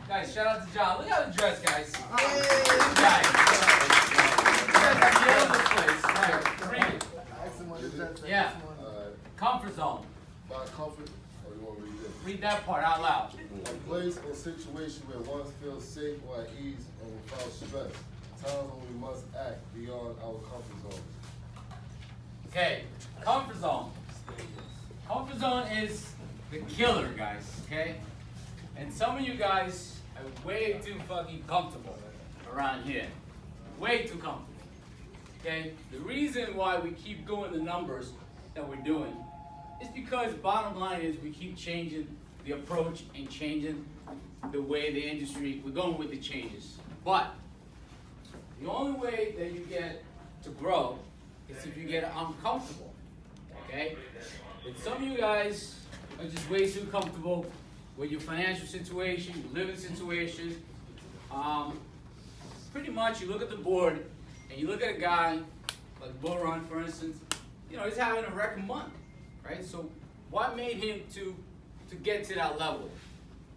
Guys, shout out to John. Look how he dressed, guys. Guys. Right. Yeah. Comfort zone. By comfort, or you want to read this? Read that part out loud. A place or situation where one feels safe or at ease and without stress. Times when we must act beyond our comfort zone. Okay, comfort zone. Comfort zone is the killer, guys, okay? And some of you guys are way too fucking comfortable around here. Way too comfortable, okay? The reason why we keep doing the numbers that we're doing is because bottom line is we keep changing the approach and changing the way the industry, we're going with the changes. But the only way that you get to grow is if you get uncomfortable, okay? And some of you guys are just way too comfortable with your financial situation, your living situation. Pretty much you look at the board and you look at a guy like Bull Run, for instance, you know, he's having a record month, right? So what made him to get to that level?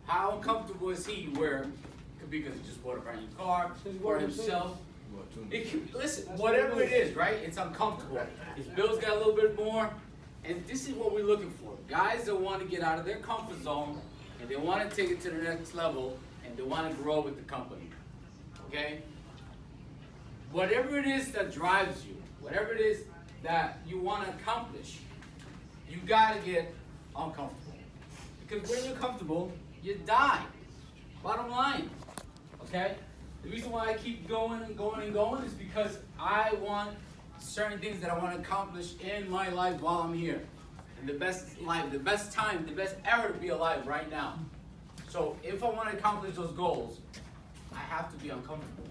How uncomfortable is he where it could be because he just bought a brand new car for himself? It could, listen, whatever it is, right? It's uncomfortable. His bills got a little bit more, and this is what we're looking for. Guys that want to get out of their comfort zone, and they want to take it to the next level, and they want to grow with the company, okay? Whatever it is that drives you, whatever it is that you want to accomplish, you got to get uncomfortable. Because when you're comfortable, you die. Bottom line, okay? The reason why I keep going and going and going is because I want certain things that I want to accomplish in my life while I'm here. And the best life, the best time, the best era to be alive right now. So if I want to accomplish those goals, I have to be uncomfortable.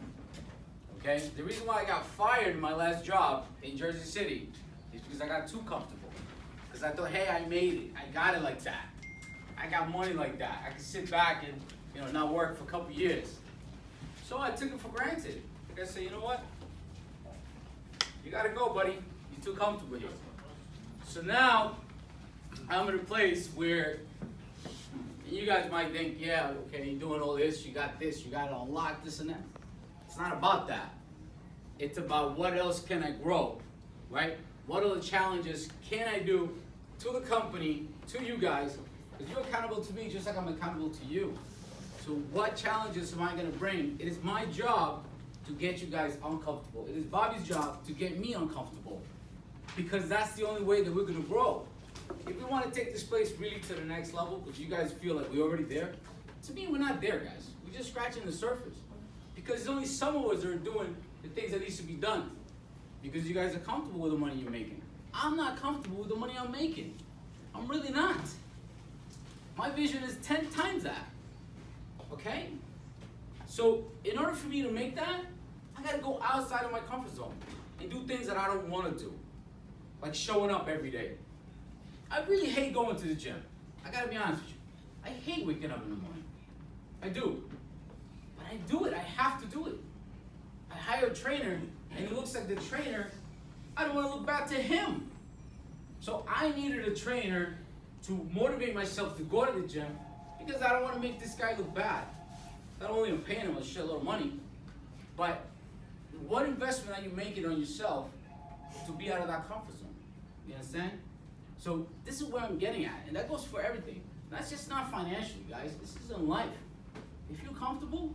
Okay? The reason why I got fired in my last job in Jersey City is because I got too comfortable. Because I thought, hey, I made it. I got it like that. I got money like that. I can sit back and, you know, not work for a couple years. So I took it for granted. Like I said, you know what? You gotta go, buddy. You're too comfortable here. So now, I'm in a place where you guys might think, yeah, okay, you're doing all this, you got it unlocked, this and that. It's not about that. It's about what else can I grow, right? What other challenges can I do to the company, to you guys, because you're accountable to me just like I'm accountable to you. So what challenges am I going to bring? It is my job to get you guys uncomfortable. It is Bobby's job to get me uncomfortable, because that's the only way that we're going to grow. If we want to take this place really to the next level, because you guys feel like we're already there, to me, we're not there, guys. We're just scratching the surface. Because there's only some of us that are doing the things that needs to be done. Because you guys are comfortable with the money you're making. I'm not comfortable with the money I'm making. I'm really not. My vision is 10 times that. Okay? So in order for me to make that, I gotta go outside of my comfort zone and do things that I don't want to do. Like showing up every day. I really hate going to the gym. I gotta be honest with you. I hate waking up in the morning. I do. But I do it. I have to do it. I hire a trainer, and it looks like the trainer, I don't want to look back to him. So I needed a trainer to motivate myself to go to the gym, because I don't want to make this guy look bad. Not only am I paying him a shitload of money, but what investment are you making on yourself to be out of that comfort zone? You understand? So this is where I'm getting at, and that goes for everything. That's just not financially, guys. This is in life. If you're comfortable,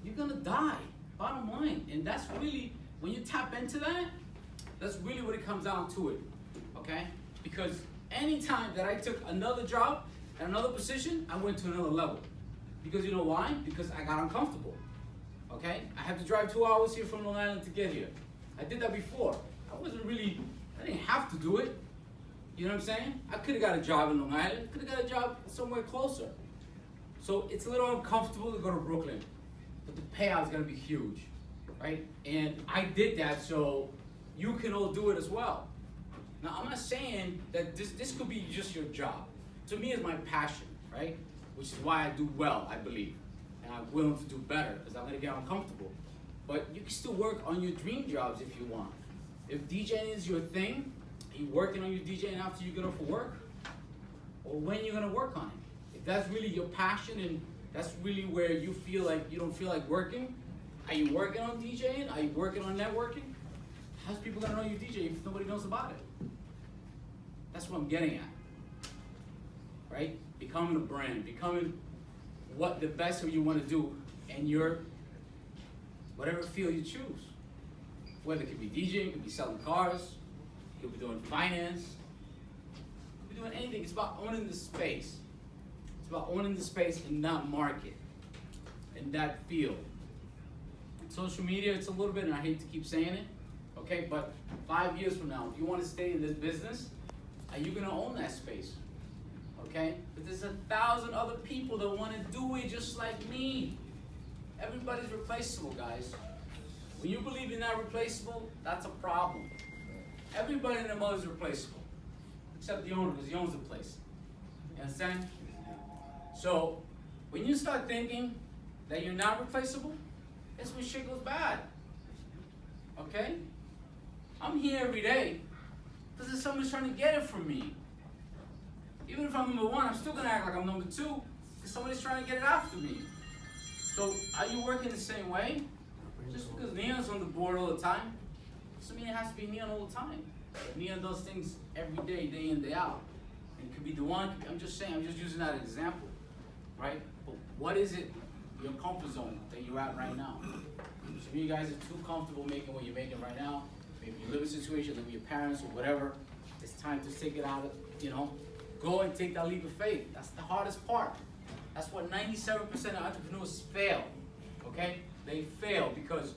you're gonna die. Bottom line. And that's really, when you tap into that, that's really what it comes down to it. Okay? Because anytime that I took another job and another position, I went to another level. Because you know why? Because I got uncomfortable. Okay? I had to drive 2 hours here from Long Island to get here. I did that before. I didn't have to do it. You know what I'm saying? I could have got a job in Long Island, could have got a job somewhere closer. So it's a little uncomfortable to go to Brooklyn, but the payout is gonna be huge, right? And I did that, so you can all do it as well. Now, I'm not saying that this could be just your job. To me, it's my passion, right? Which is why I do well, I believe. And I'm willing to do better, because I'm gonna get uncomfortable. But you can still work on your dream jobs if you want. If DJing is your thing, are you working on your DJing after you get off of work? Or when you're gonna work on it? If that's really your passion and That's really where you feel like you don't feel like working. Are you working on DJing? Are you working on networking? How's people gonna know you DJ if nobody knows about it? That's what I'm getting at, right? Becoming a brand, becoming what the best of you want to do in your whatever field you choose. Whether it could be DJing, it could be selling cars, it could be doing finance, it could be doing anything. It's about owning the space. It's about owning the space in that market, in that field. Social media, it's a little bit, and I hate to keep saying it, okay, but 5 years from now, if you want to stay in this business, are you gonna own that space? Okay? But there's 1,000 other people that want to do it just like me. Everybody's replaceable, guys. When you believe you're not replaceable, that's a problem. Everybody in the mall is replaceable, except the owner, because he owns the place. You understand? So, when you start thinking that you're not replaceable, that's when shit goes bad. Okay? I'm here every day because someone's trying to get it from me. Even if I'm number 1, I'm still gonna act like I'm number 2 because somebody's trying to get it after me. So, are you working the same way? Just because Neon's on the board all the time doesn't mean it has to be Neon all the time. Neon does things every day, day in, day out. And it could be the one, I'm just saying, I'm just using that example, right? But what is it, your comfort zone that you're at right now? Some of you guys are too comfortable making what you're making right now. Maybe you live in a situation, live with your parents or whatever. It's time to take it out of, go and take that leap of faith. That's the hardest part. That's what 97% of entrepreneurs fail, okay? They fail because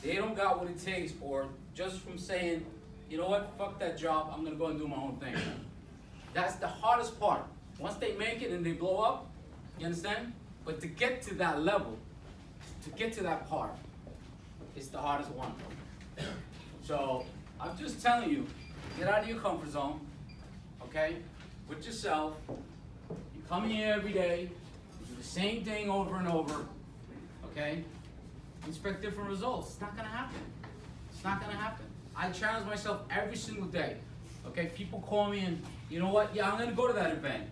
they don't got what it takes, or just from saying, you know what, fuck that job, I'm gonna go and do my own thing. That's the hardest part. Once they make it and they blow up, you understand? But to get to that level, to get to that part, it's the hardest one. So, I'm just telling you, get out of your comfort zone, okay? With yourself. You come here every day, you do the same thing over and over, okay? Expect different results. It's not gonna happen. It's not gonna happen. I challenge myself every single day, okay? People call me and, you know what, yeah, I'm gonna go to that event.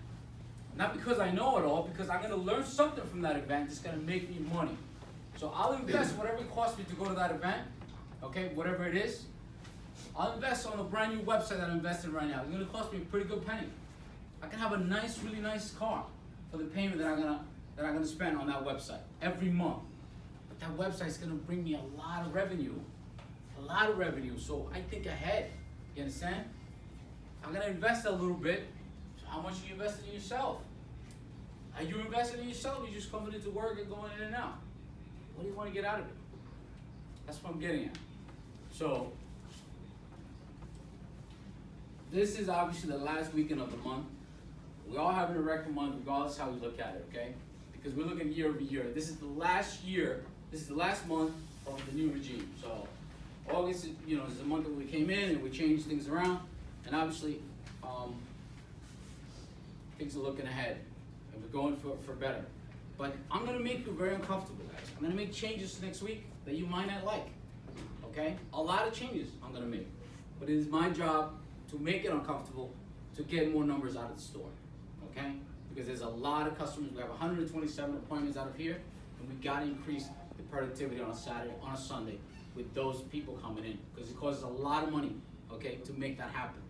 Not because I know it all, because I'm gonna learn something from that event that's gonna make me money. So I'll invest whatever it costs me to go to that event, okay, whatever it is. I'll invest on a brand new website that I'm investing right now. It's gonna cost me a pretty good penny. I can have a nice, really nice car for the payment that I'm gonna spend on that website every month. But that website's gonna bring me a lot of revenue. A lot of revenue. So I think ahead. You understand? I'm gonna invest a little bit. So how much are you investing in yourself? Are you investing in yourself? You're just coming into work and going in and out. What do you want to get out of it? That's what I'm getting at. So this is obviously the last weekend of the month. We all having a record month, regardless how we look at it, okay? Because we're looking year over year. This is the last year. This is the last month of the new regime. So August, is the month that we came in and we changed things around, and obviously things are looking ahead, and we're going for better. But I'm gonna make you very uncomfortable, guys. I'm gonna make changes next week that you might not like, okay? A lot of changes I'm gonna make, but it is my job to make it uncomfortable to get more numbers out of the store, okay? Because there's a lot of customers. We have 127 appointments out of here, and we gotta increase the productivity on a Saturday, on a Sunday, with those people coming in, because it costs a lot of money, okay, to make that happen.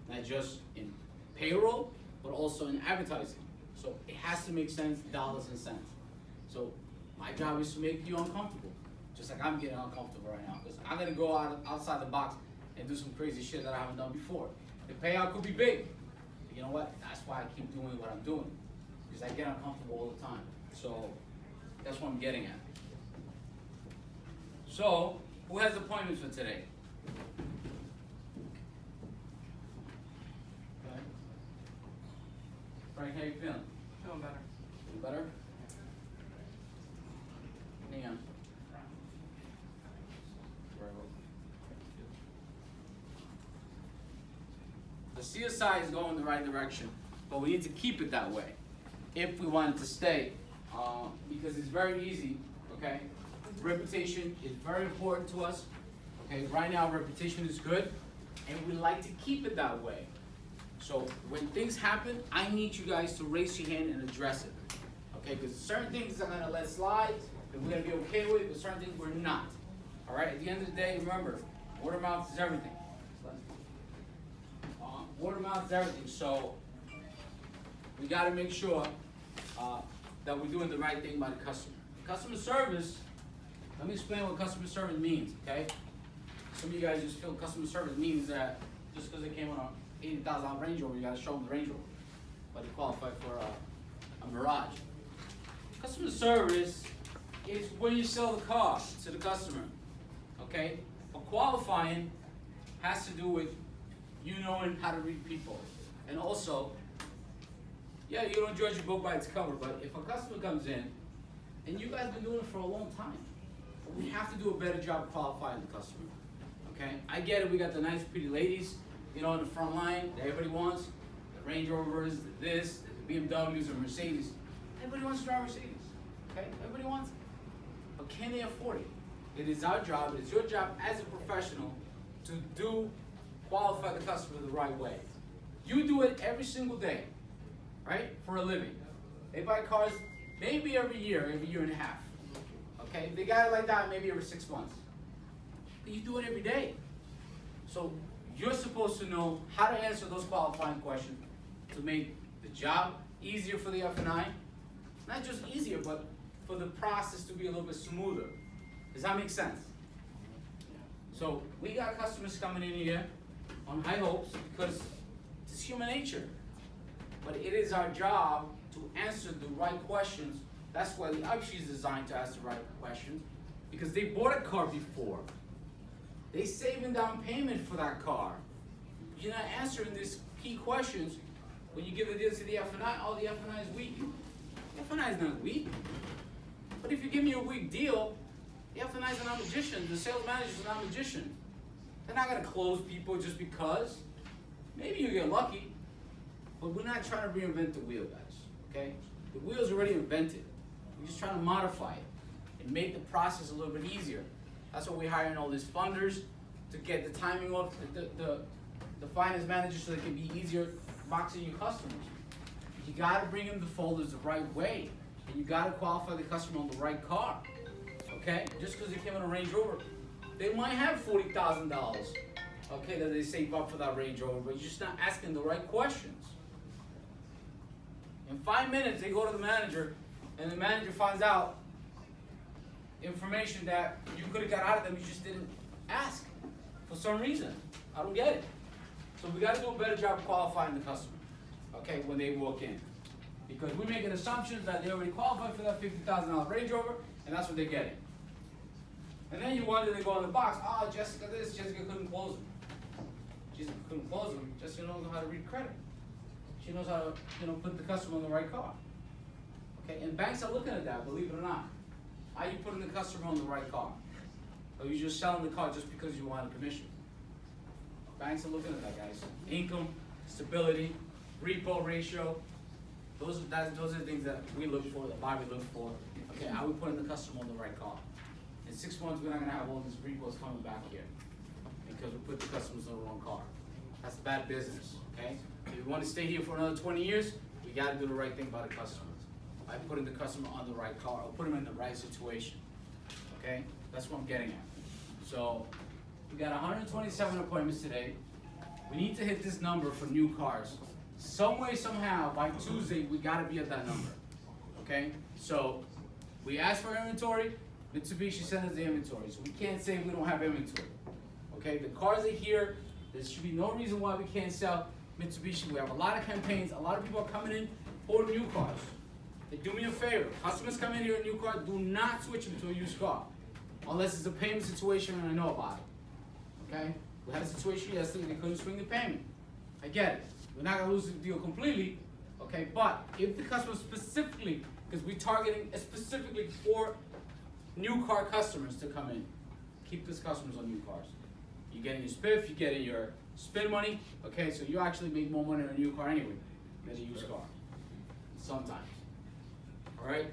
Not just in payroll, but also in advertising. So it has to make sense, dollars and cents. So my job is to make you uncomfortable, just like I'm getting uncomfortable right now, because I'm gonna go outside the box and do some crazy shit that I haven't done before. The payout could be big. But you know what? That's why I keep doing what I'm doing, because I get uncomfortable all the time. So that's what I'm getting at. So, who has appointments for today? Okay. Frank, how you feeling? Feeling better. Feeling better? Neon. The CSI is going the right direction, but we need to keep it that way if we want it to stay, because it's very easy, okay? Reputation is very important to us, okay? Right now, reputation is good, and we like to keep it that way. So when things happen, I need you guys to raise your hand and address it, Okay, because certain things I'm gonna let slide, and we're gonna be okay with, but certain things we're not. All right, at the end of the day, remember, word of mouth is everything. Word of mouth is everything, so we gotta make sure that we're doing the right thing by the customer. Customer service, let me explain what customer service means, okay? Some of you guys just feel customer service means that just because they came on a $80,000 Range Rover, you gotta show them the Range Rover, but they qualify for a Mirage. Customer service is when you sell the car to the customer, okay? But qualifying has to do with you knowing how to read people. And also, yeah, you don't judge a book by its cover, but if a customer comes in, and you guys have been doing it for a long time, we have to do a better job qualifying the customer, okay? I get it, we got the nice pretty ladies, you know, in the front line that everybody wants, the Range Rovers, the BMWs, or Mercedes. Everybody wants to drive Mercedes, okay? Everybody wants it. But can they afford it? It is our job, it is your job as a professional to qualify the customer the right way. You do it every single day, right? For a living. They buy cars maybe every year and a half. Okay? If they got it like that, maybe every 6 months. But you do it every day. So you're supposed to know how to answer those qualifying questions to make the job easier for the F&I. Not just easier, but for the process to be a little bit smoother. Does that make sense? So we got customers coming in here on high hopes because it's human nature. But it is our job to answer the right questions. That's why the upsheet is designed to ask the right questions, because they bought a car before. They saving down payment for that car. You're not answering these key questions when you give the deal to the F&I. Oh, the F&I is weak. The F&I is not weak. But if you give me a weak deal, the F&I is not a magician. The sales manager is not a magician. They're not gonna close people just because. Maybe you get lucky, but we're not trying to reinvent the wheel, guys, okay? The wheel's already invented. We're just trying to modify it and make the process a little bit easier. That's why we're hiring all these funders to get the timing of the finance manager so it can be easier boxing your customers. You gotta bring in the folders the right way, and you gotta qualify the customer on the right car, okay? Just because they came on a Range Rover, they might have $40,000, okay, that they save up for that Range Rover, but you're just not asking the right questions. In 5 minutes, they go to the manager, and the manager finds out information that you could have got out of them, you just didn't ask for some reason. I don't get it. So we got to do a better job qualifying the customer, okay, when they walk in. Because we're making assumptions that they already qualified for that $50,000 Range Rover, and that's what they're getting. And then you wonder, they go in the box, oh, Jessica this, Jessica couldn't close them. Jessica couldn't close them, Jessica knows how to read credit. She knows how to, put the customer on the right car. Okay, and banks are looking at that, believe it or not. Are you putting the customer on the right car? Or are you just selling the car just because you want a commission? Banks are looking at that, guys. Income, stability, repo ratio. Those are the things that we look for, that Bobby looks for. Okay, are we putting the customer on the right car? In 6 months, we're not gonna have all these repos coming back here because we put the customers on the wrong car. That's bad business, okay? If we want to stay here for another 20 years, we gotta do the right thing by the customers. By putting the customer on the right car, or put them in the right situation, okay? That's what I'm getting at. So, we got 127 appointments today. We need to hit this number for new cars. Some way, somehow, by Tuesday, we gotta be at that number, okay? So, we asked for inventory, Mitsubishi sent us the inventory, so we can't say we don't have inventory, okay? The cars are here, there should be no reason why we can't sell Mitsubishi. We have a lot of campaigns, a lot of people are coming in for new cars. They do me a favor, customers come in here in a new car, do not switch them to a used car, unless it's a payment situation and I know about it, okay? We had a situation yesterday, they couldn't swing the payment. I get it, we're not gonna lose the deal completely, okay? But if the customer specifically, because we're targeting specifically for new car customers to come in, keep these customers on new cars. You're getting your spiff, you're getting your spin money, okay? So you actually make more money on a new car anyway than a used car, sometimes. All right,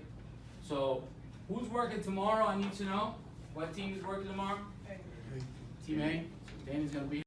so who's working tomorrow? I need to know. What team is working tomorrow? Team A. Danny's gonna be